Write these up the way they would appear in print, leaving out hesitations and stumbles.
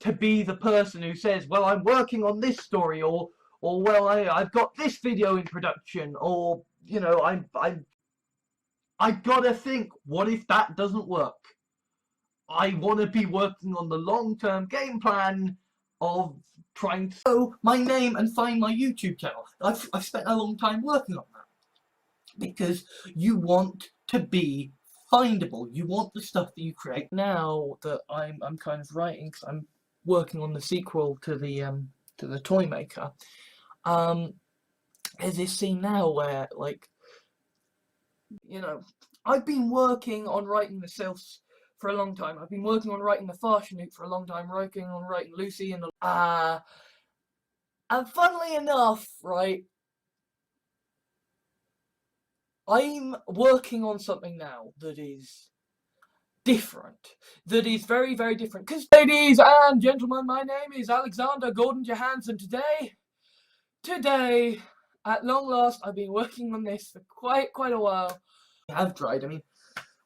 to be the person who says, well, I'm working on this story, or well, I've got this video in production, or, you know, I gotta think, what if that doesn't work? I want to be working on the long-term game plan of trying to know my name and find my YouTube channel. I've spent a long time working on that. Because you want to be findable. You want the stuff that you create. Now that I'm kind of writing, because I'm working on the sequel to the Toy Maker, there's this scene now where, like, you know, I've been working on writing the Sylphs for a long time. I've been working on writing the Farshanuk for a long time, working on writing Lucy and funnily enough, right, I'm working on something now that is different. That is very, very different. Because, ladies and gentlemen, my name is Alexander Gordon Jahans, and today, at long last, I've been working on this for quite a while. I have tried. I mean,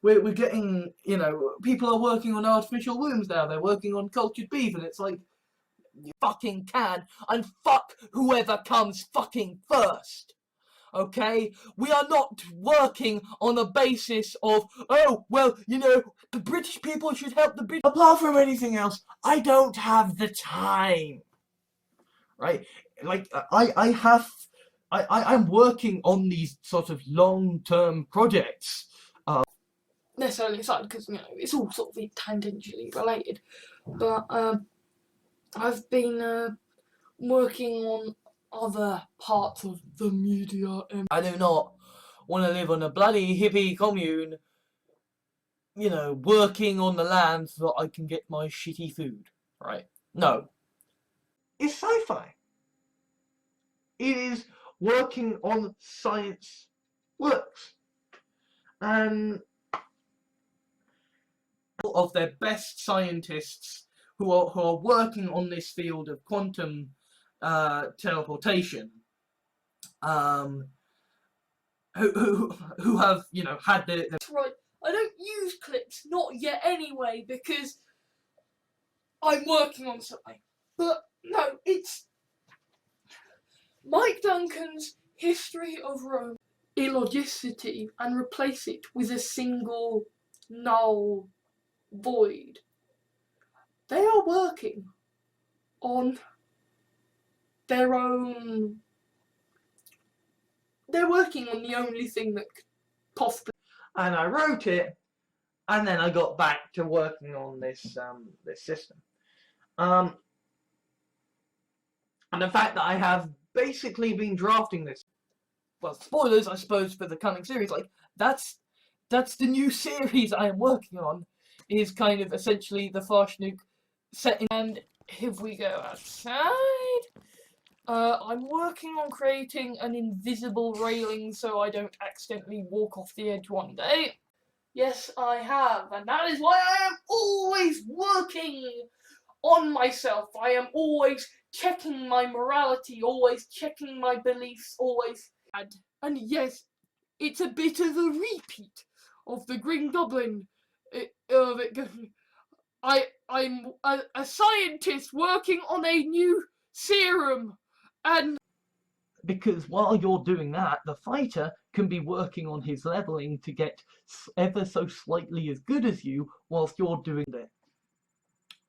we're getting, you know, people are working on artificial wombs now. They're working on cultured beef, and it's like, you fucking can, and fuck whoever comes fucking first. Okay? We are not working on the basis of, oh, well, you know, the British people should help the British. Apart from anything else, I don't have the time. Right? Like, I'm working on these sort of long-term projects. Necessarily excited because, you know, it's all sort of tangentially related. But, I've been, working on other parts of the media. I do not want to live on a bloody hippie commune, you know, working on the land so that I can get my shitty food, right? No. It's sci-fi. It is working on science works. And of their best scientists who are working on this field of quantum teleportation, who have, you know, had the That's right, I don't use clips, not yet anyway, because I'm working on something. But no, it's Mike Duncan's History of Rome, illogicity, and replace it with a single null void. They are working on their own. They're working on the only thing that could possibly. And I wrote it, and then I got back to working on this this system. And the fact that I have basically been drafting this. Well, spoilers, I suppose, for the coming series. Like, that's the new series I am working on. Is kind of essentially the Farshanuk setting. And if we go outside. I'm working on creating an invisible railing so I don't accidentally walk off the edge one day. Yes, I have, and that is why I am always working on myself. I am always checking my morality, always checking my beliefs, always. And yes, it's a bit of a repeat of the Green Goblin. I'm a scientist working on a new serum. And because while you're doing that, the fighter can be working on his leveling to get ever so slightly as good as you whilst you're doing it.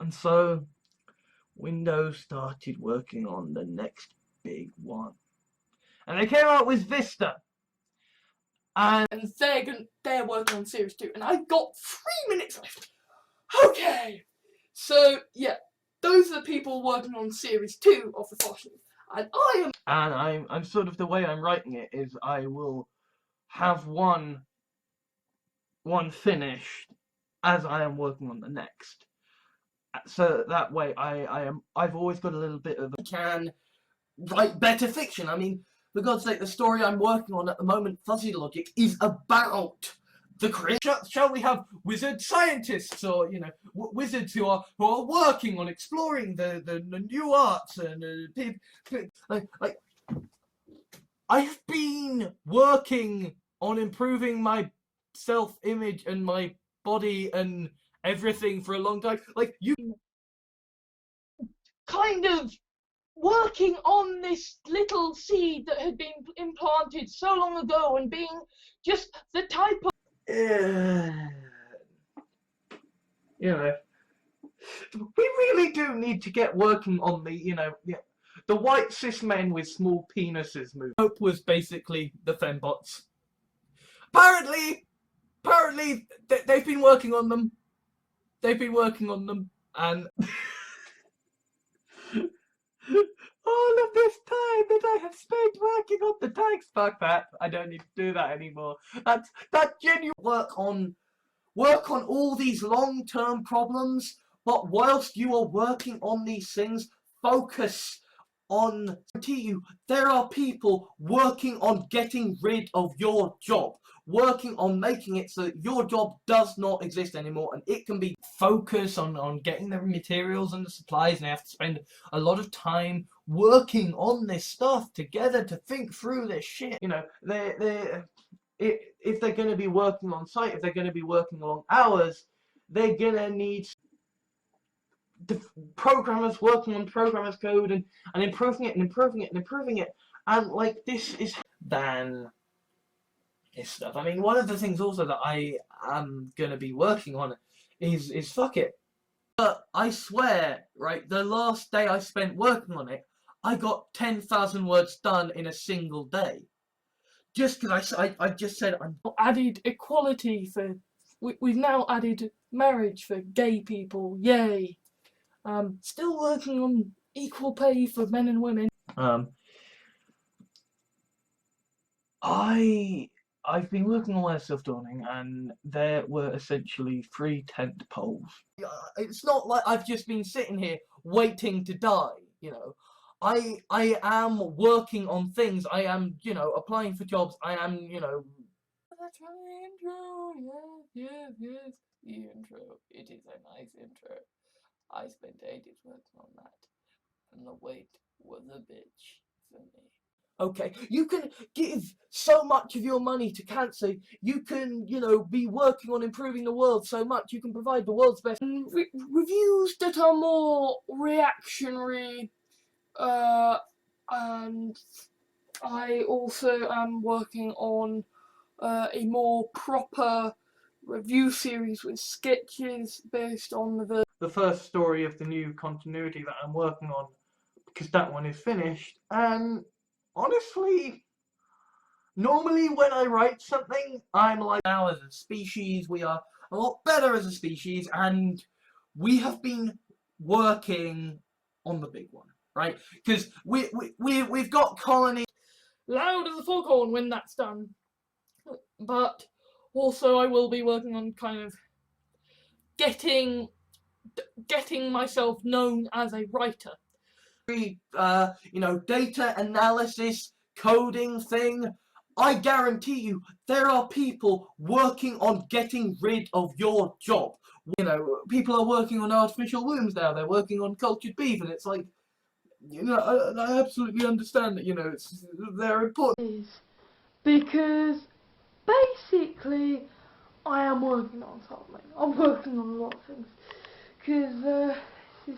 And so Windows started working on the next big one. And they came out with Vista. And they're working on Series 2. And I've got 3 minutes left. Okay. So, yeah. Those are the people working on Series 2 of the Farshanuk. And I'm sort of, the way I'm writing it is I will have one finished as I am working on the next. So that way I've always got a little bit of can write better fiction. I mean, for God's sake, the story I'm working on at the moment, Fuzzy Logic, is about the creation. Shall we have wizard scientists, or, you know, wizards who are working on exploring the new arts and like I've been working on improving my self-image and my body and everything for a long time. Like, you kind of working on this little seed that had been implanted so long ago and being just the type of you know, we really do need to get working on the white cis men with small penises movement. Hope was basically the fembots. Apparently they've been working on them. And all of this time that I have spent working on the tanks, fuck that. I don't need to do that anymore. That genuine work on all these long-term problems, but whilst you are working on these things, focus on, there are people working on getting rid of your job, working on making it so that your job does not exist anymore, and it can be focused on getting the materials and the supplies, and they have to spend a lot of time working on this stuff together to think through this shit. You know, if they're going to be working on site, if they're going to be working long hours, they're going to need the programmers working on programmers code and improving it and improving it and improving it. And like, this is than this stuff. I mean, one of the things also that I am going to be working on is fuck it. But I swear, right, the last day I spent working on it, I got 10,000 words done in a single day. Just because I just said I'm added equality for, we've now added marriage for gay people, yay. Still working on equal pay for men and women. I've been working on my self-dawning, and there were essentially 3 tent poles. It's not like I've just been sitting here waiting to die, you know. I am working on things. I am, you know, applying for jobs. I am, you know. That's my intro. Yes. The intro. It is a nice intro. I spent ages working on that, and the wait was a bitch for me. Okay, you can give so much of your money to cancer. You can, you know, be working on improving the world so much. You can provide the world's best reviews that are more reactionary. And I also am working on a more proper review series with sketches based on the first story of the new continuity that I'm working on, because that one is finished. And honestly, normally when I write something, I'm like, now as a species, we are a lot better as a species, and we have been working on the big one, right? Because we've got colonies. Loud as a foghorn when that's done. But also I will be working on kind of getting myself known as a writer. You know, data analysis, coding thing. I guarantee you, there are people working on getting rid of your job. You know, people are working on artificial wombs now. They're working on cultured beef, and it's like, you know, I absolutely understand that, you know, they're important. Because basically, I am working on something. I'm working on a lot of things. Because,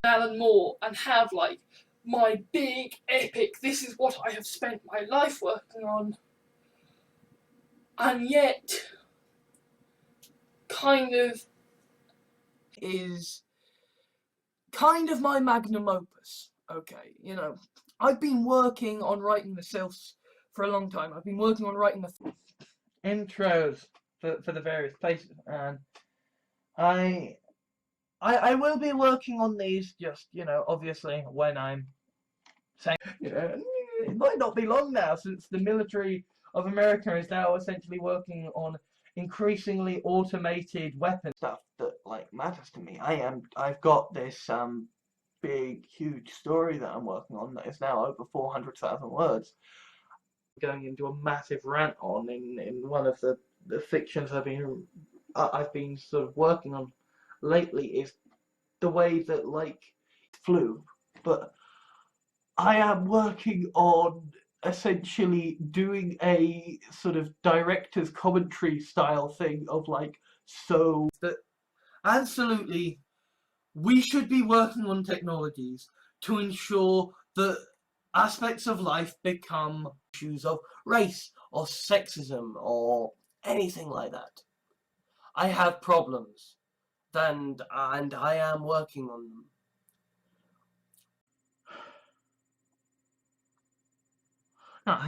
Alan Moore, and have, like, my big, epic, this is what I have spent my life working on. And yet, kind of, is kind of my magnum opus. Okay, you know, I've been working on writing the sales for a long time. I've been working on writing the intros for the various places, and I will be working on these, just, you know, obviously when I'm saying, you know, it might not be long now, since the military of America is now essentially working on increasingly automated weapon stuff that, like, matters to me. I've got this big, huge story that I'm working on that is now over 400,000 words. Going into a massive rant on in one of the fictions I've been sort of working on lately, is the way that, like, flew. But I am working on essentially doing a sort of director's commentary style thing of, like, so that absolutely we should be working on technologies to ensure that aspects of life become issues of race or sexism or anything like that. I have problems, and I am working on them. Now,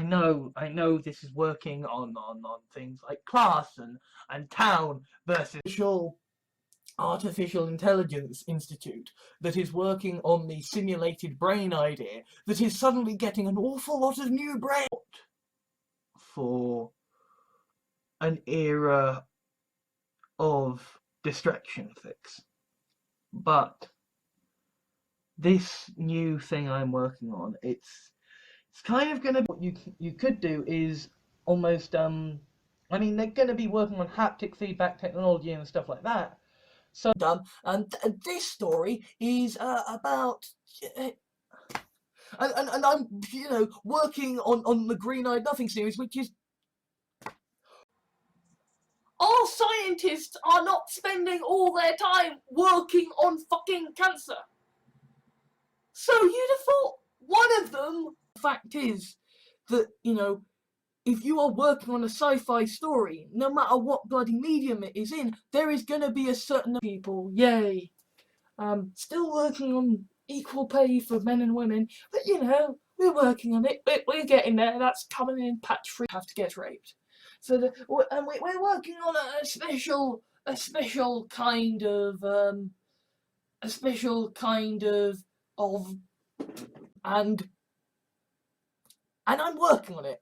I know this is working on things like class and town versus Artificial Intelligence Institute that is working on the simulated brain idea that is suddenly getting an awful lot of new brain for an era of distraction fix. But this new thing I'm working on, it's kind of gonna, what you could do is almost I mean, they're gonna be working on haptic feedback technology and stuff like that. So and this story is about and I'm working on the Green Eyed Nothing series, which is all scientists are not spending all their time working on fucking cancer. So you'd have thought one of them. The fact is that, if you are working on a sci-fi story, no matter what bloody medium it is in, there is going to be a certain people, yay, still working on equal pay for men and women, but we're working on it, we're getting there, that's coming in patch 3, have to get raped. So, we're working on a special kind of, and I'm working on it,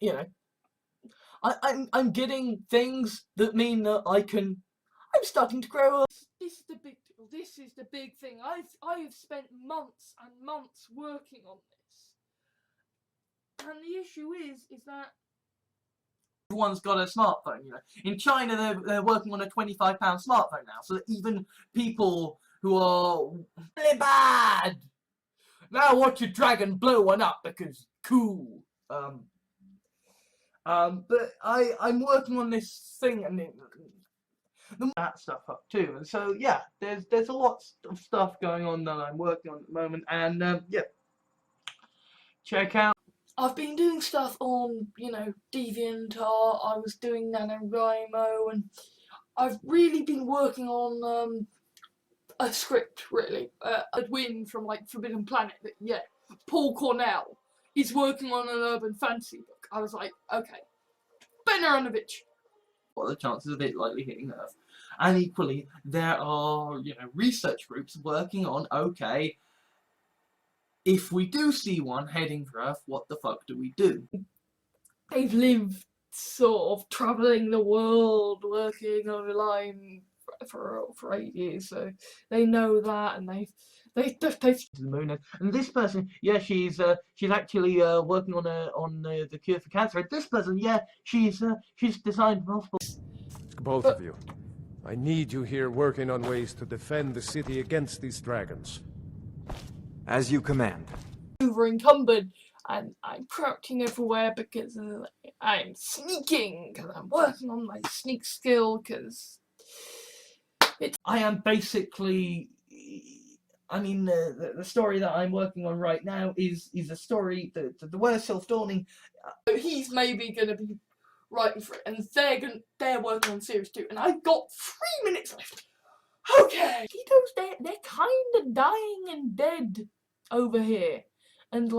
I'm getting things that mean that I'm starting to grow up. This is the big deal. This is the big thing. I've spent months and months working on this. And the issue is that everyone's got a smartphone, In China they're working on a £25 smartphone now, so that even people who are really bad now watch a dragon blow one up because cool. But I'm working on this thing and that stuff up too, and so yeah, there's a lot of stuff going on that I'm working on at the moment, and yeah, check out. I've been doing stuff on DeviantArt. I was doing NaNoWriMo, and I've really been working on a script really. I'd win from Forbidden Planet. That Paul Cornell is working on an urban fantasy book. I was like, okay, Benaronovich. What are the chances of it likely hitting Earth? And equally, there are research groups working on, okay, if we do see one heading for Earth, what the fuck do we do? They've lived sort of travelling the world, working on a line for 8 years, so they know that, and they've to the moon. And this person, she's actually working on the cure for cancer. And this person, she's designed multiple. Both of you, I need you here working on ways to defend the city against these dragons. As you command. Over encumbered, and I'm crouching everywhere because I'm sneaking, because I'm working on my sneak skill, because I am basically. I mean, the story that I'm working on right now is a story that the worst self-dawning. He's maybe going to be writing for it, and they're working on series 2, and I've got 3 minutes left. Okay, they're kind of dying and dead over here, and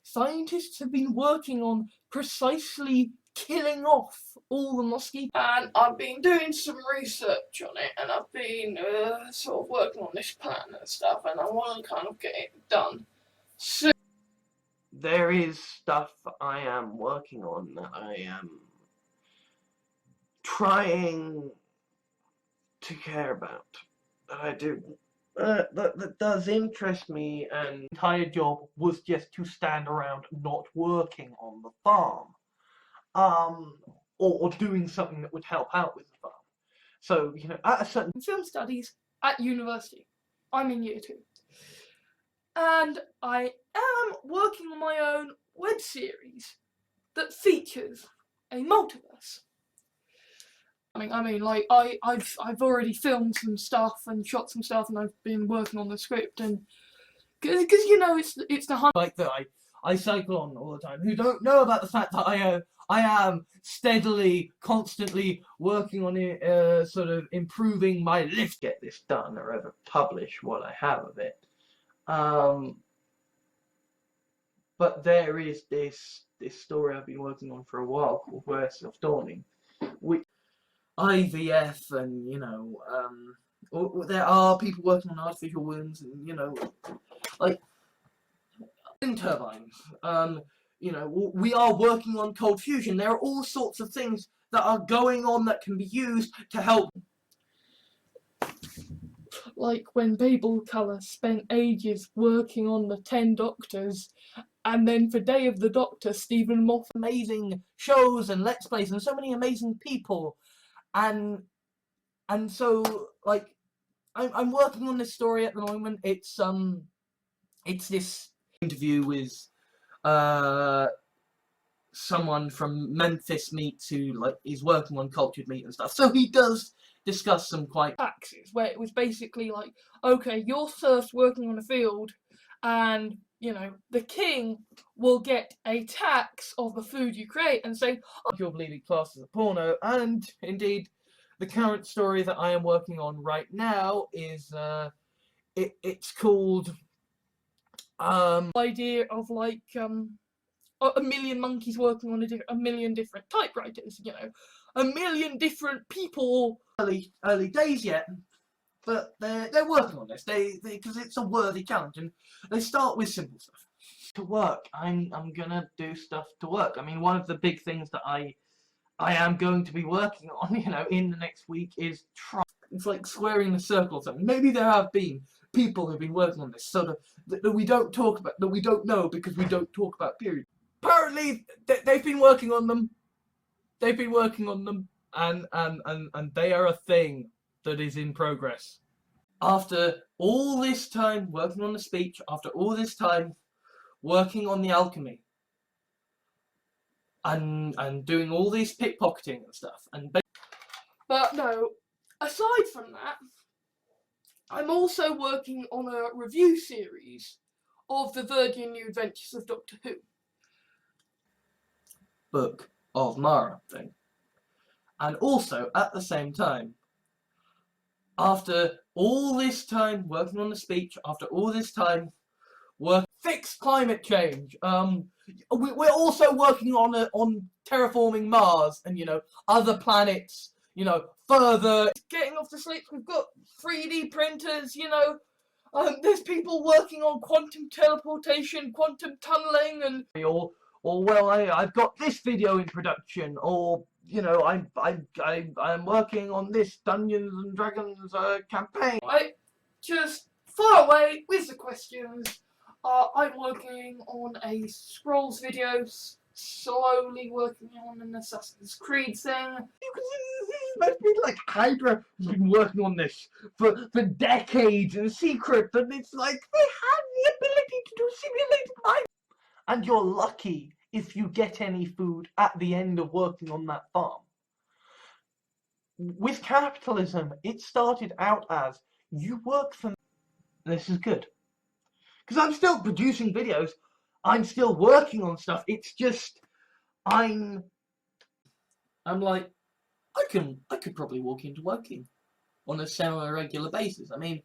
scientists have been working on precisely killing off all the mosquitoes, and I've been doing some research on it, and I've been sort of working on this plan and stuff, and I want to kind of get it done. So there is stuff I am working on that I am trying to care about, that I do. That does interest me, and the entire job was just to stand around not working on the farm. Or doing something that would help out with the farm. So, at a certain film studies at university. I'm in year 2. And I am working on my own web series that features a multiverse. I've already filmed some stuff and shot some stuff, and I've been working on the script, and because you know it's the hunt like that I cycle on all the time, who don't know about the fact that I am steadily, constantly working on it, sort of improving my lift, get this done or ever publish what I have of it. But there is this story I've been working on for a while called Worst of Dawning, which IVF and, you know, there are people working on artificial wombs and, you know, like wind turbines. You know, we are working on cold fusion. There are all sorts of things that are going on that can be used to help. Like when Babel Colour spent ages working on the 10 Doctors, and then for Day of the Doctor, Stephen Moffat, amazing shows and Let's Plays and so many amazing people, and so like I'm working on this story at the moment. It's this interview with someone from Memphis Meats who like is working on cultured meat and stuff. So he does discuss some quite taxes where it was basically like, okay, you're first working on a field, and you know the king will get a tax of the food you create and say, oh, you're bleeding class as a porno. And indeed, the current story that I am working on right now is it's called idea of like a million monkeys working on a million different typewriters, you know, a million different people. Early days yet, but they're working on this. They because it's a worthy challenge, and they start with simple stuff. To work, I'm gonna do stuff to work. I mean, one of the big things that I am going to be working on, you know, in the next week is it's like squaring the circle or something. Maybe there have been people who've been working on this sort of that we don't talk about, that we don't know because we don't talk about period. Apparently they've been working on them. They've been working on them, and they are a thing that is in progress. After all this time working on the speech, after all this time working on the alchemy, and doing all this pickpocketing and stuff, but no, aside from that, I'm also working on a review series of the Virgin New Adventures of Doctor Who. Book of Mara thing. And also, at the same time, after all this time working on the speech, after all this time fix climate change, we're also working on terraforming Mars and, you know, other planets, you know, further. Getting off the slips, we've got 3D printers, you know, there's people working on quantum teleportation, quantum tunneling, and or well, I've got this video in production, or you know, I'm working on this Dungeons and Dragons campaign. I just far away with the questions. I'm working on a Scrolls video, slowly working on an Assassin's Creed thing. You can see this must be like Hydra has been working on this for decades in secret, and it's like they have the ability to do simulated mind. And you're lucky if you get any food at the end of working on that farm. With capitalism, it started out as you work for me. This is good. Because I'm still producing videos, I'm still working on stuff, it's just, I'm like, I could probably walk into working on a semi-regular basis. I mean,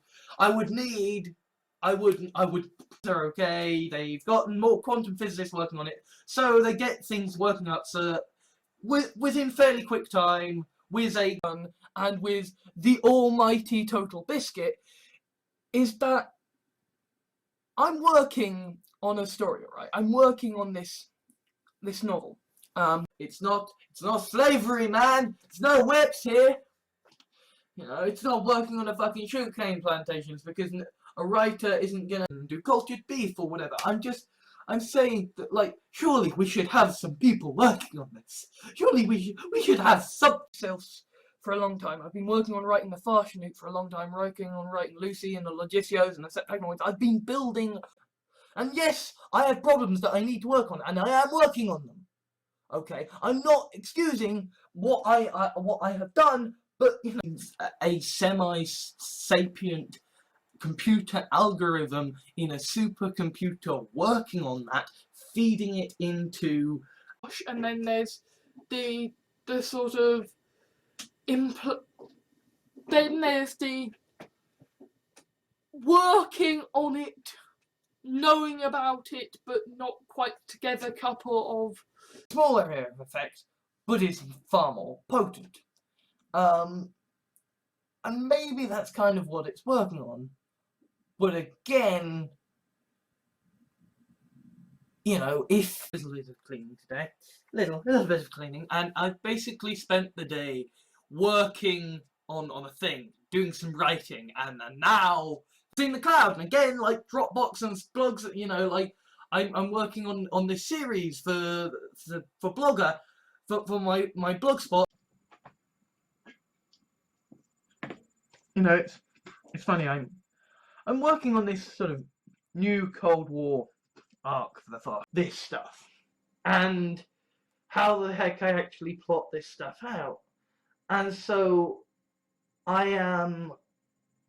they're okay, they've gotten more quantum physicists working on it, so they get things working out, so within fairly quick time, with a gun, and with the almighty Total Biscuit, is that I'm working on a story, right? I'm working on this novel. It's not slavery, man. It's no whips here. You know, it's not working on a fucking sugarcane plantations because a writer isn't gonna do cultured beef or whatever. I'm saying that, like, surely we should have some people working on this. Surely we should have something else. For a long time, I've been working on writing the Farshanute for a long time, working on writing Lucy and the Logicios and the Septagnoids. I've been building, and yes, I have problems that I need to work on, and I am working on them. Okay, I'm not excusing what I have done, but you know, a semi-sapient computer algorithm in a supercomputer working on that, feeding it into, and then there's the sort of then there's the working on it, knowing about it but not quite together couple of small area of effect, but is far more potent. And maybe that's kind of what it's working on. But again, you know, if a little bit of cleaning today, little bit of cleaning, and I've basically spent the day working on a thing, doing some writing, and now seeing the cloud, and again, like Dropbox and blogs, you know, like I'm working on this series for Blogger, for my blogspot. You know, it's funny. I'm working on this sort of new Cold War arc for the far this stuff, and how the heck I actually plot this stuff out. And so I am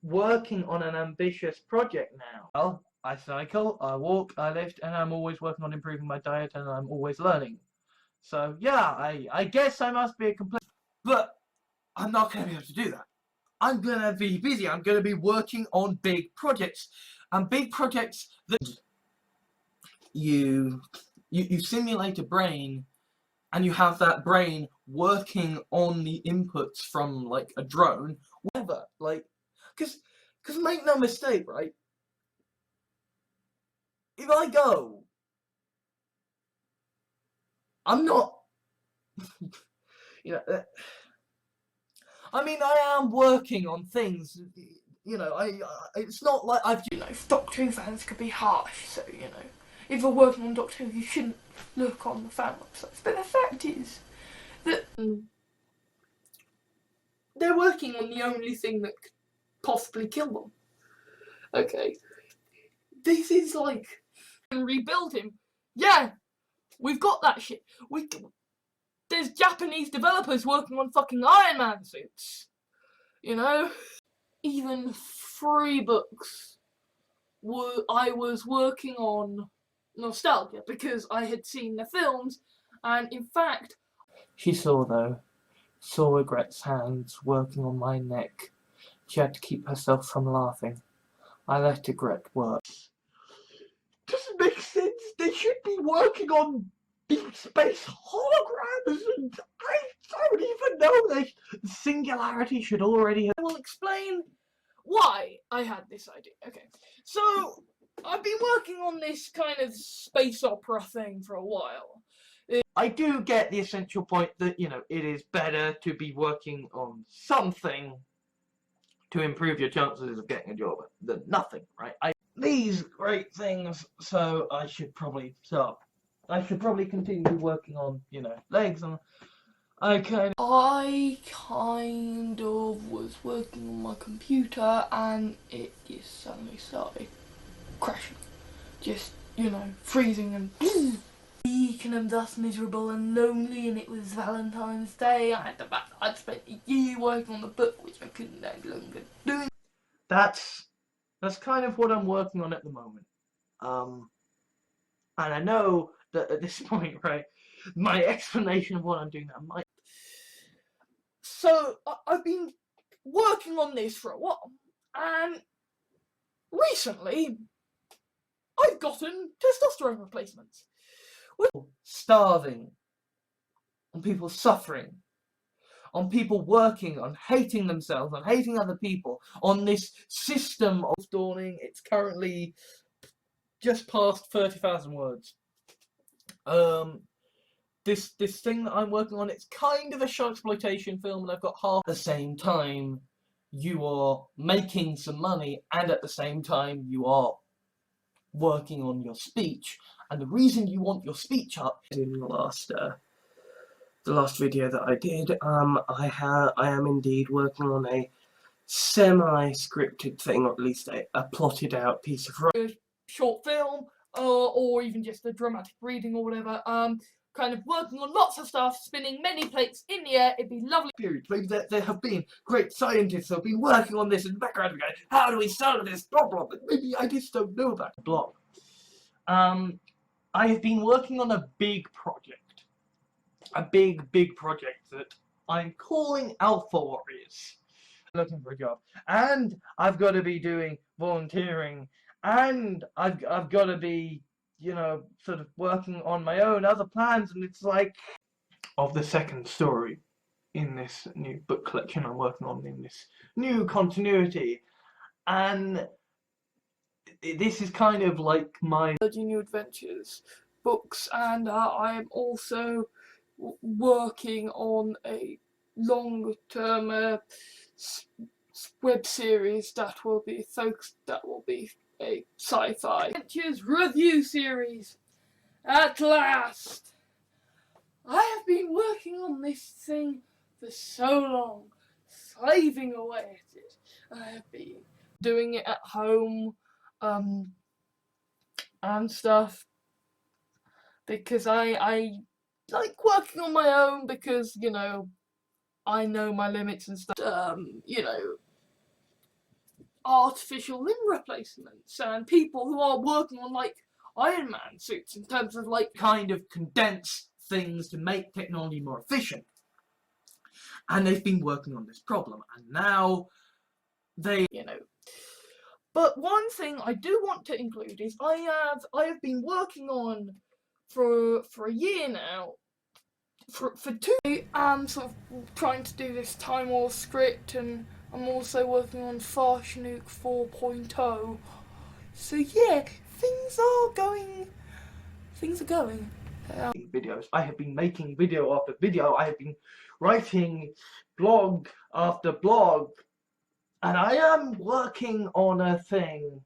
working on an ambitious project now. Well, I cycle, I walk, I lift, and I'm always working on improving my diet, and I'm always learning. So yeah, I guess I must be a complete. But I'm not going to be able to do that. I'm going to be busy. I'm going to be working on big projects. And big projects that you simulate a brain, and you have that brain working on the inputs from like a drone, whatever. Like, because make no mistake, right? If I go, I'm not, you know. I mean, I am working on things, you know, it's not like I've, you know, Doctor Who fans could be harsh, so, you know, if you're working on Doctor Who, you shouldn't look on the fan websites, but the fact is that they're working on the only thing that could possibly kill them. Okay. This is like, and rebuild him. Yeah, we've got that shit. There's Japanese developers working on fucking Iron Man suits, you know? Even 3 books I was working on nostalgia, because I had seen the films, and in fact, she saw Regret's hands working on my neck. She had to keep herself from laughing. I let Regret work. Doesn't make sense. They should be working on deep space holograms, and I don't even know. The singularity should already have. I will explain why I had this idea. Okay, so I've been working on this kind of space opera thing for a while. I do get the essential point that, you know, it is better to be working on something to improve your chances of getting a job than nothing, right? These great things, so I should probably stop. I should probably continue working on, you know, legs, and I kind of was working on my computer, and it just suddenly started crashing. Just, you know, freezing and weak, and I'm thus miserable and lonely, and it was Valentine's Day. I'd spent a year working on the book, which I couldn't no longer do. That's kind of what I'm working on at the moment. And I know that at this point, right, my explanation of what I'm doing now might. So I've been working on this for a while, and recently I've gotten testosterone replacements. People starving, on people suffering, on people working, on hating themselves, on hating other people, on this system of dawning. It's currently just past 30,000 words. This thing that I'm working on, it's kind of a show exploitation film, and I've got half. At the same time, you are making some money, and at the same time, you are working on your speech. And the reason you want your speech up in the last video that I did, I am indeed working on a semi-scripted thing, or at least a plotted out piece of short film, or even just a dramatic reading or whatever, kind of working on lots of stuff, spinning many plates in the air. It'd be lovely. Period. Maybe there have been great scientists who have been working on this in the background, going, how do we solve this problem? But maybe I just don't know about the blog. I have been working on a big project. A big project that I'm calling Alpha Warriors. Looking for a job. And I've got to be doing volunteering. And I've got to be, you know, sort of working on my own other plans, and it's like of the second story in this new book collection I'm working on in this new continuity, and this is kind of like my New Adventures books, and I am also working on a long-term web series that will be a sci-fi adventures review series. At last! I have been working on this thing for so long, slaving away at it. I have been doing it at home, and stuff, because I like working on my own, because, you know, I know my limits and stuff. You know, artificial limb replacements and people who are working on like Iron Man suits in terms of like kind of condense things to make technology more efficient. And they've been working on this problem, and now they, you know. But one thing I do want to include is I have been working on for a year now. For 2, I'm sort of trying to do this Time War script, and I'm also working on Farshnuk 4.0. So yeah, things are going. Videos. I have been making video after video. I have been writing blog after blog, and I am working on a thing.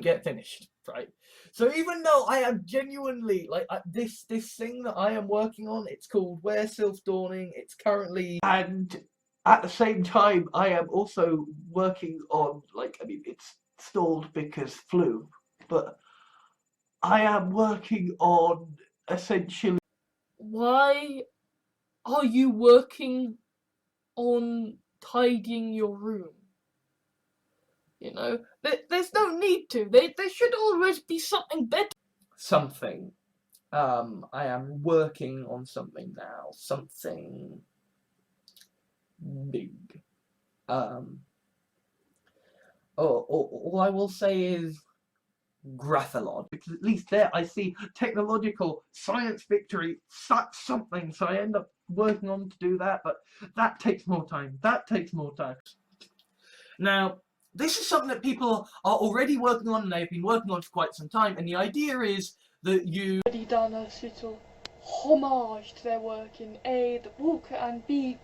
Get finished, right? So even though I am genuinely like this thing that I am working on, it's called Where Sylph Dawning. It's currently, and at the same time I am also working on, like, I mean, it's stalled because flu, but I am working on essentially. Why are you working on tidying your room? You know, there's no need to. There should always be something better. Something. I am working on something now. Something big. All I will say is Graphalon. Because at least there I see technological science victory, something. So I end up working on to do that, but that takes more time. Now, this is something that people are already working on, and they've been working on for quite some time, and the idea is that you already done a little homage to their work in A, the book, and B,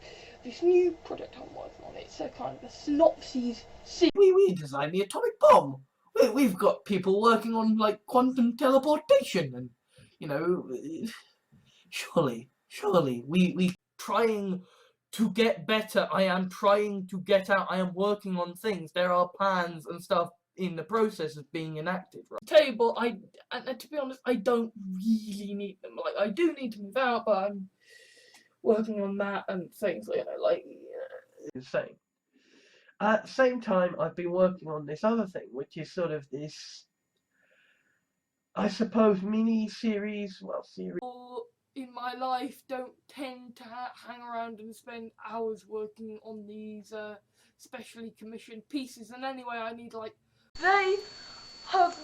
this new project I'm working on. It's a kind of a synopsis. We designed the atomic bomb. We've got people working on like quantum teleportation, and you know, surely we trying to get better. I am trying to get out. I am working on things. There are plans and stuff in the process of being enacted. Right? Table. And to be honest, I don't really need them. Like, I do need to move out, but I'm working on that and things. You know, like insane. At the same time, I've been working on this other thing, which is sort of this, I suppose, mini series. Well, series. In my life don't tend to hang around and spend hours working on these specially commissioned pieces, and anyway I need like they have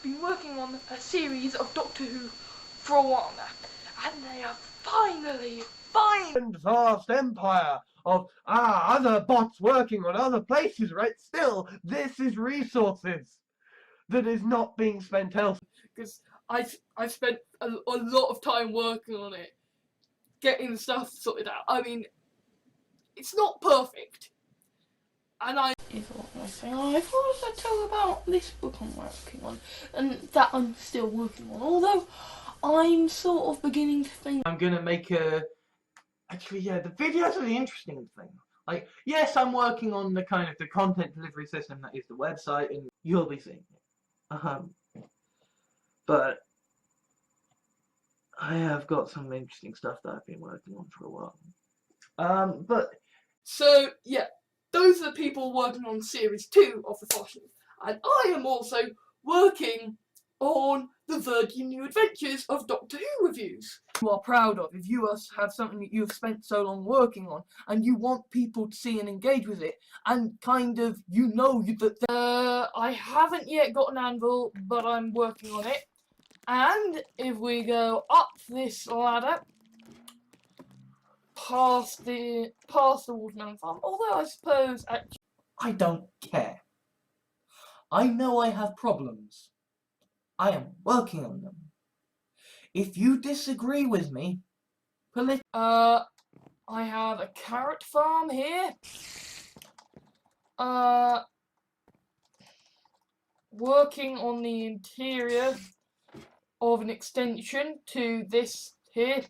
been working on a series of Doctor Who for a while now, and they have finally vast empire of other bots working on other places, right? Still, this is resources that is not being spent elsewhere, because I've spent a lot of time working on it, getting stuff sorted out. I mean, it's not perfect, and I thought I'd tell about this book I'm working on, and that I'm still working on. Although I'm sort of beginning to think I'm gonna make a. Actually, yeah, the videos are the interesting thing. Like, yes, I'm working on the kind of the content delivery system that is the website, and you'll be seeing it. But I have got some interesting stuff that I've been working on for a while. But so yeah, those are the people working on series 2 of the Fossil, and I am also working on the Virgin New Adventures of Doctor Who reviews. You are proud of if you have something that you've spent so long working on, and you want people to see and engage with it, and kind of that I haven't yet got an anvil, but I'm working on it. And if we go up this ladder, past the watermelon farm, although I suppose actually I don't care. I know I have problems. I am working on them. If you disagree with me, I have a carrot farm here. Working on the interior of an extension to this here.